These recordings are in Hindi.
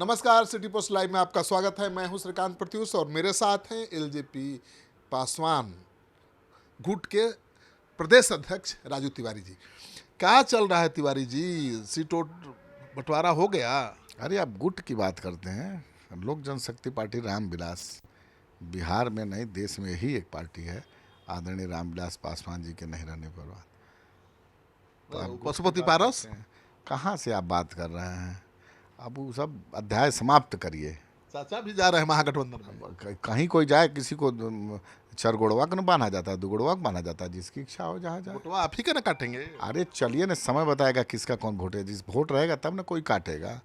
नमस्कार, सिटी पोस्ट लाइव में आपका स्वागत है। मैं हूं श्रीकांत प्रत्युष और मेरे साथ हैं एलजेपी पासवान गुट के प्रदेश अध्यक्ष राजू तिवारी जी। क्या चल रहा है तिवारी जी? सीटों बंटवारा हो गया? अरे आप गुट की बात करते हैं। लोक जनशक्ति पार्टी रामविलास बिहार में नहीं देश में ही एक पार्टी है, आदरणीय रामविलास पासवान जी के नहीं रहने पर बात। तो आप पशुपति पारस कहाँ से आप बात कर रहे हैं? अब वो सब अध्याय समाप्त करिए। चाचा भी जा रहे हैं महागठबंधन में। कहीं कोई जाए, किसी को चरगोड़वा को न बांधा जाता है, दुगोड़वा को बांधा जाता है, जिसकी इच्छा हो जहाँ जाए। वोटवा आप ही के ना काटेंगे? अरे चलिए ना, समय बताएगा किसका कौन वोट है। जिस वोट रहेगा तब ना कोई काटेगा।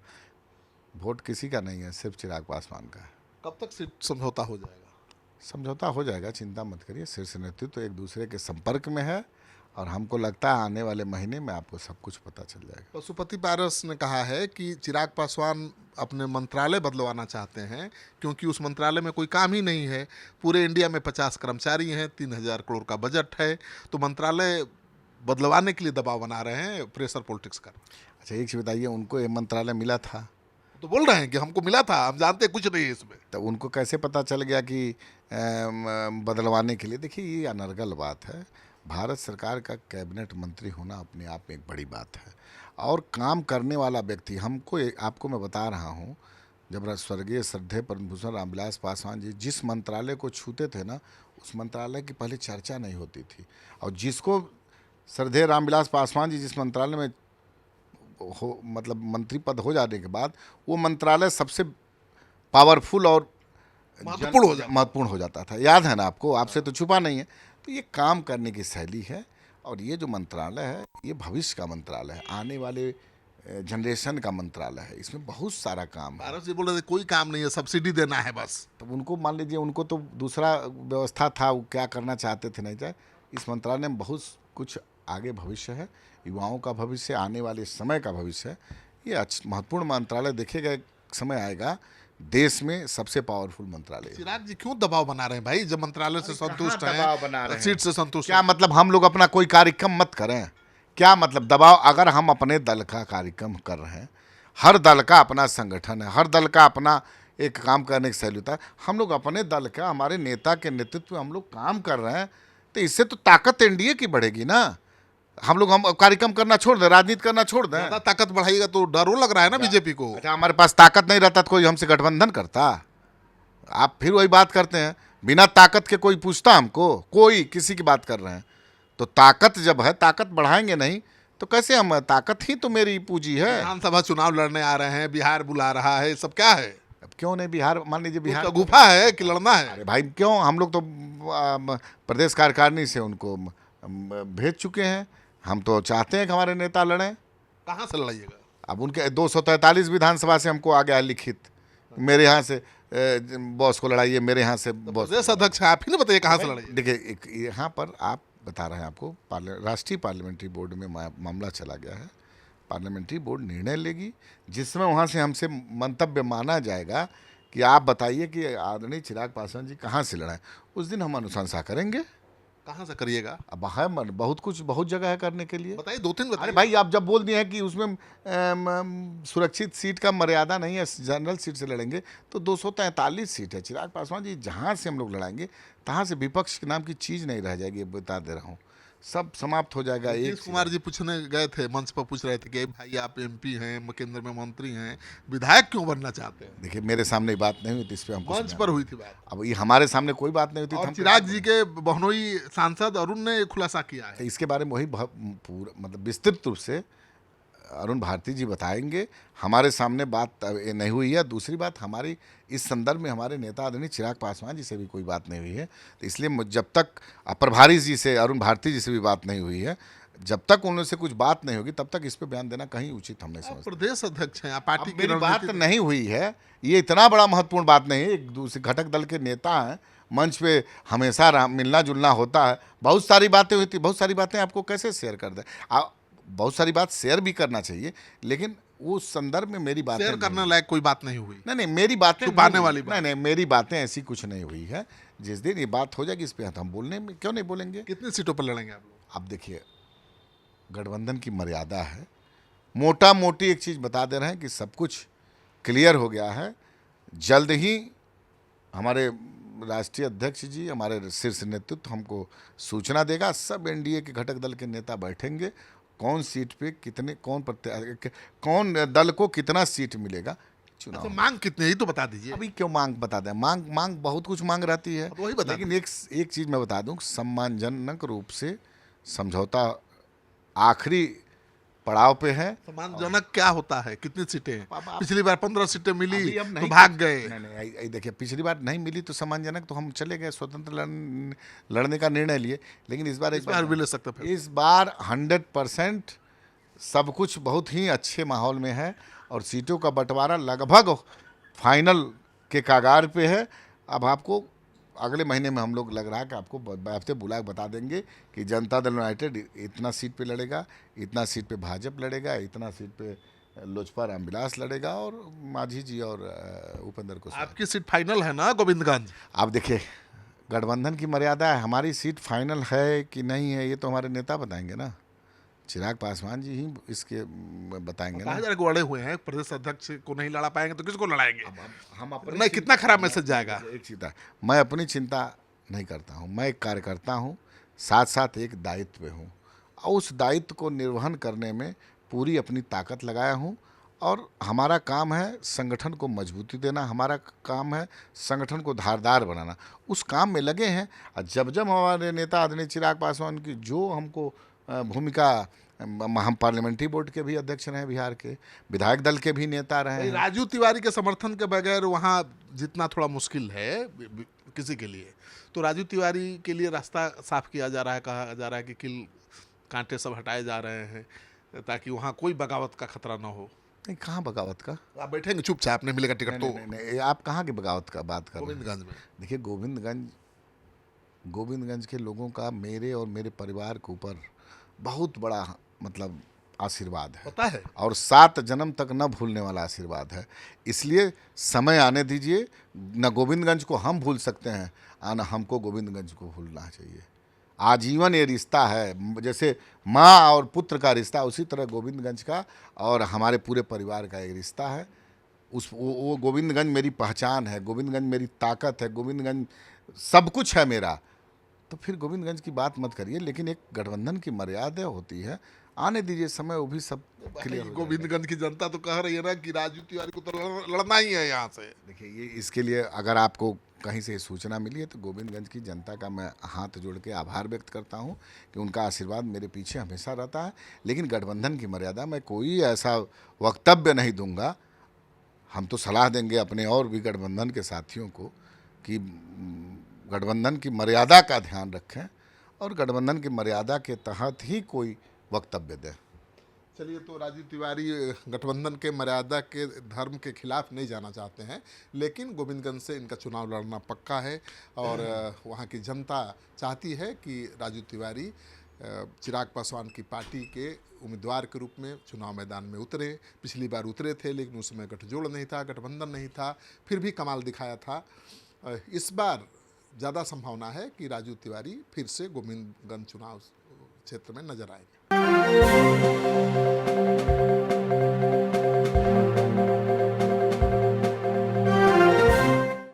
वोट किसी का नहीं है, सिर्फ चिराग पासवान का है। कब तक सीट समझौता हो जाएगा? समझौता हो जाएगा, चिंता मत करिए। शीर्ष नेतृत्व तो एक दूसरे के संपर्क में है और हमको लगता है आने वाले महीने में आपको सब कुछ पता चल जाएगा। पशुपति पारस ने कहा है कि चिराग पासवान अपने मंत्रालय बदलवाना चाहते हैं क्योंकि उस मंत्रालय में कोई काम ही नहीं है। पूरे इंडिया में 50 कर्मचारी हैं, 3,000 करोड़ का बजट है, तो मंत्रालय बदलवाने के लिए दबाव बना रहे हैं, प्रेशर पॉलिटिक्स कर। अच्छा एक चीज़ बताइए, उनको ये मंत्रालय मिला था? तो बोल रहे हैं कि हमको मिला था, हम जानते कुछ नहीं है इसमें। तो उनको कैसे पता चल गया कि बदलवाने के लिए? देखिए ये अनर्गल बात है। भारत सरकार का कैबिनेट मंत्री होना अपने आप में एक बड़ी बात है और काम करने वाला व्यक्ति। आपको मैं बता रहा हूँ, जब स्वर्गीय श्रद्धेय पद्म भूषण रामविलास पासवान जी जिस मंत्रालय को छूते थे ना, उस मंत्रालय की पहले चर्चा नहीं होती थी। और जिसको श्रद्धेय रामविलास पासवान जी जिस मंत्रालय में हो, मतलब मंत्री पद हो जाने के बाद, वो मंत्रालय सबसे पावरफुल और महत्वपूर्ण हो जाता था। याद है ना आपको? आपसे तो छुपा नहीं है। तो ये काम करने की शैली है और ये जो मंत्रालय है ये भविष्य का मंत्रालय है, आने वाले जनरेशन का मंत्रालय है। इसमें बहुत सारा काम है। पारस जी बोल रहे थे कोई काम नहीं है, सब्सिडी देना है बस। तो उनको मान लीजिए, उनको तो दूसरा व्यवस्था था, वो क्या करना चाहते थे नहीं जाए। इस मंत्रालय में बहुत कुछ आगे भविष्य है, युवाओं का भविष्य, आने वाले समय का भविष्य है। ये महत्वपूर्ण मंत्रालय देखिएगा, एक समय आएगा देश में सबसे पावरफुल मंत्रालय। चिराग जी क्यों दबाव बना रहे हैं भाई? जब मंत्रालय से संतुष्ट हैं, सीट से संतुष्ट क्या मतलब हम लोग अपना कोई कार्यक्रम मत करें? क्या मतलब दबाव? अगर हम अपने दल का कार्यक्रम कर रहे हैं, हर दल का अपना संगठन है, हर दल का अपना एक काम करने की शैली होता है। हम लोग अपने दल का, हमारे नेता के नेतृत्व में हम लोग काम कर रहे हैं, तो इससे तो ताकत एनडीए की बढ़ेगी ना। हम कार्यक्रम करना छोड़ दें, राजनीति करना छोड़ दें। ज्यादा ताकत बढ़ाइएगा तो डर लग रहा है ना बीजेपी को। अच्छा हमारे पास ताकत नहीं रहता तो कोई हमसे गठबंधन करता? आप फिर वही बात करते हैं, बिना ताकत के कोई पूछता हमको? कोई किसी की बात कर रहे हैं तो ताकत जब है, ताकत बढ़ाएंगे नहीं तो कैसे हम? ताकत ही तो मेरी पूंजी है। विधानसभा चुनाव लड़ने आ रहे हैं, बिहार बुला रहा है, सब क्या है? अब क्यों नहीं? बिहार मान लीजिए, बिहार तो गुफा है कि लड़ना है? अरे भाई क्यों, हम लोग तो प्रदेश कार्यकारिणी से उनको भेज चुके हैं। हम तो चाहते हैं कि हमारे नेता लड़ें। कहाँ से लड़ाइएगा? अब उनके 243 विधानसभा से हमको आ गया लिखित, मेरे यहाँ से बॉस को लड़ाइए, मेरे यहाँ से बॉस। प्रदेश अध्यक्ष आप ही ना बताइए कहाँ से लड़ाइए। देखिए यहाँ पर आप बता रहे हैं, आपको राष्ट्रीय पार्लियामेंट्री बोर्ड में मामला चला गया है। पार्लियामेंट्री बोर्ड निर्णय लेगी जिसमें वहाँ से हमसे मंतव्य माना जाएगा कि आप बताइए कि आदरणीय चिराग पासवान जी कहाँ से लड़ाएं। उस दिन हम अनुशंसा करेंगे। कहाँ से करिएगा? अब है बहुत कुछ, बहुत जगह है करने के लिए। बताइए, 2-3 बताइए। अरे भाई आप जब बोल दिए हैं कि उसमें सुरक्षित सीट का मर्यादा नहीं है, जनरल सीट से लड़ेंगे, तो 243 सीट है। चिराग पासवान जी जहाँ से हम लोग लड़ाएंगे तहाँ से विपक्ष के नाम की चीज़ नहीं रह जाएगी, बता दे रहा हूँ। सब समाप्त हो जाएगा। नीतीश कुमार जी पूछने गए थे, मंच पर पूछ रहे थे कि भाई आप एमपी हैं, केंद्र में मंत्री हैं, विधायक क्यों बनना चाहते हैं? देखिए मेरे सामने बात नहीं हुई थी, इस पर हमको मंच पर हुई थी बात। अब ये हमारे सामने कोई बात नहीं हुई थी। और चिराग जी के बहनोई सांसद अरुण ने खुलासा किया है। तो इसके बारे में वही पूरा मतलब विस्तृत रूप से अरुण भारती जी बताएंगे। हमारे सामने बात नहीं हुई है। दूसरी बात, हमारी इस संदर्भ में हमारे नेता आदरणीय चिराग पासवान जी से भी कोई बात नहीं हुई है। तो इसलिए जब तक प्रभारी जी से, अरुण भारती जी से भी बात नहीं हुई है, जब तक उनसे कुछ बात नहीं होगी तब तक इस पर बयान देना कहीं उचित हम नहीं समझते। प्रदेश अध्यक्ष हैं, पार्टी की मेरी बात नहीं हुई है, ये इतना बड़ा महत्वपूर्ण बात नहीं है। एक दूसरे घटक दल के नेता हैं, मंच पे हमेशा मिलना जुलना होता है। बहुत सारी बातें हुई थी, बहुत सारी बातें आपको कैसे शेयर कर दें? बहुत सारी बात शेयर भी करना चाहिए, लेकिन उस संदर्भ में मेरी बातें शेयर करने लायक कोई बात नहीं हुई। नहीं, मेरी बातें छुपाने वाली बात। नहीं, मेरी बातें ऐसी कुछ नहीं हुई है। जिस दिन ये बात हो जाएगी इस पर हम बोलने में क्यों नहीं बोलेंगे। कितनी सीटों पर लड़ेंगे आप लोग? अब देखिए, गठबंधन की मर्यादा है। मोटा मोटी एक चीज़ बता दे रहे हैं कि सब कुछ क्लियर हो गया है। जल्द ही हमारे राष्ट्रीय अध्यक्ष जी, हमारे शीर्ष नेतृत्व हमको सूचना देगा। सब एनडीए के घटक दल के नेता बैठेंगे, कौन सीट पे कितने, कौन दल को कितना सीट मिलेगा चुनाव अच्छा, में। मांग कितनी है ये तो बता दीजिए। अभी क्यों मांग बता दें, मांग बहुत कुछ मांग रहती है, तो वही बता लेकिन एक चीज़ मैं बता दूं, सम्मानजनक रूप से समझौता आखिरी पड़ाव पे है। सम्मानजनक क्या होता है, कितनी सीटें हैं? अब आप- पिछली बार 15 सीटें मिली अभी अब तो नहीं भाग गए। नहीं, देखिए पिछली बार नहीं मिली तो सम्मानजनक, तो हम चले गए, स्वतंत्र लड़ने का निर्णय लिए। लेकिन इस बार इस बार भी ले सकते फिर। इस बार 100% सब कुछ बहुत ही अच्छे माहौल में है और सीटों का बंटवारा लगभग फाइनल के कागार पे है। अब आपको अगले महीने में हम लोग, लग रहा है कि आपको हफ्ते बुला के बता देंगे कि जनता दल यूनाइटेड इतना सीट पे लड़ेगा, इतना सीट पे भाजपा लड़ेगा, इतना सीट पे लोजपा रामविलास लड़ेगा और मांझी जी और उपेंद्र कुशवाहा। आपकी सीट फाइनल है ना गोविंदगंज? आप देखिए, गठबंधन की मर्यादा है, हमारी सीट फाइनल है कि नहीं है ये तो हमारे नेता बताएंगे ना। चिराग पासवान जी ही इसके बताएंगे ना। 1000 अड़े हुए हैं, प्रदेश अध्यक्ष को नहीं लड़ा पाएंगे तो किसको लड़ाएंगे? हम अपनी नहीं, कितना खराब मैसेज जाएगा। एक चिंता, मैं अपनी चिंता नहीं करता हूँ, मैं एक कार्यकर्ता हूँ, साथ साथ एक दायित्व पे हूँ और उस दायित्व को निर्वहन करने में पूरी अपनी ताकत लगाया हूँ। और हमारा काम है संगठन को मजबूती देना, हमारा काम है संगठन को धारदार बनाना, उस काम में लगे हैं। और जब जब हमारे नेता आदरणीय चिराग पासवान की जो हमको भूमिका, हम पार्लियामेंट्री बोर्ड के भी अध्यक्ष रहे, बिहार के विधायक दल के भी नेता रहे हैं। राजू तिवारी के समर्थन के बगैर वहाँ जितना थोड़ा मुश्किल है किसी के लिए, तो राजू तिवारी के लिए रास्ता साफ किया जा रहा है, कहा जा रहा है कि किल कांटे सब हटाए जा रहे हैं ताकि वहाँ कोई बगावत का खतरा ना हो। नहीं, कहाँ बगावत का? आप बैठेंगे चुपचाप, नहीं मिलेगा टिकट तो? नहीं, आप कहाँ की बगावत का बात कर रहे हैं? गोविंदगंज में देखिए, गोविंदगंज के लोगों का मेरे और मेरे परिवार के ऊपर बहुत बड़ा मतलब आशीर्वाद है, पता है। और 7 जन्म तक न भूलने वाला आशीर्वाद है। इसलिए समय आने दीजिए, न गोविंदगंज को हम भूल सकते हैं और न हमको गोविंदगंज को भूलना चाहिए। आजीवन ये रिश्ता है, जैसे माँ और पुत्र का रिश्ता, उसी तरह गोविंदगंज का और हमारे पूरे परिवार का एक रिश्ता है। वो गोविंदगंज मेरी पहचान है, गोविंदगंज मेरी ताकत है, गोविंदगंज सब कुछ है मेरा। तो फिर गोविंदगंज की बात मत करिए, लेकिन एक गठबंधन की मर्यादा होती है, आने दीजिए समय, वो भी सब क्लियर हो जाएगा। गोविंदगंज की जनता तो कह रही है ना कि राजू तिवारी को तो लड़ना ही है यहाँ से। देखिए, ये इसके लिए अगर आपको कहीं से सूचना मिली है तो गोविंदगंज की जनता का मैं हाथ जोड़ के आभार व्यक्त करता हूं कि उनका आशीर्वाद मेरे पीछे हमेशा रहता है। लेकिन गठबंधन की मर्यादा, मैं कोई ऐसा वक्तव्य नहीं दूंगा। हम तो सलाह देंगे अपने और भी गठबंधन के साथियों को कि गठबंधन की मर्यादा का ध्यान रखें और गठबंधन की मर्यादा के तहत ही कोई वक्तव्य दें। चलिए, तो राजू तिवारी गठबंधन के मर्यादा के धर्म के खिलाफ नहीं जाना चाहते हैं, लेकिन गोविंदगंज से इनका चुनाव लड़ना पक्का है और वहाँ की जनता चाहती है कि राजू तिवारी चिराग पासवान की पार्टी के उम्मीदवार के रूप में चुनाव मैदान में उतरे। पिछली बार उतरे थे, लेकिन उस समय गठजोड़ नहीं था, गठबंधन नहीं था, फिर भी कमाल दिखाया था। इस बार ज़्यादा संभावना है कि राजू तिवारी फिर से गोविंदगंज चुनाव क्षेत्र में नजर आएंगे।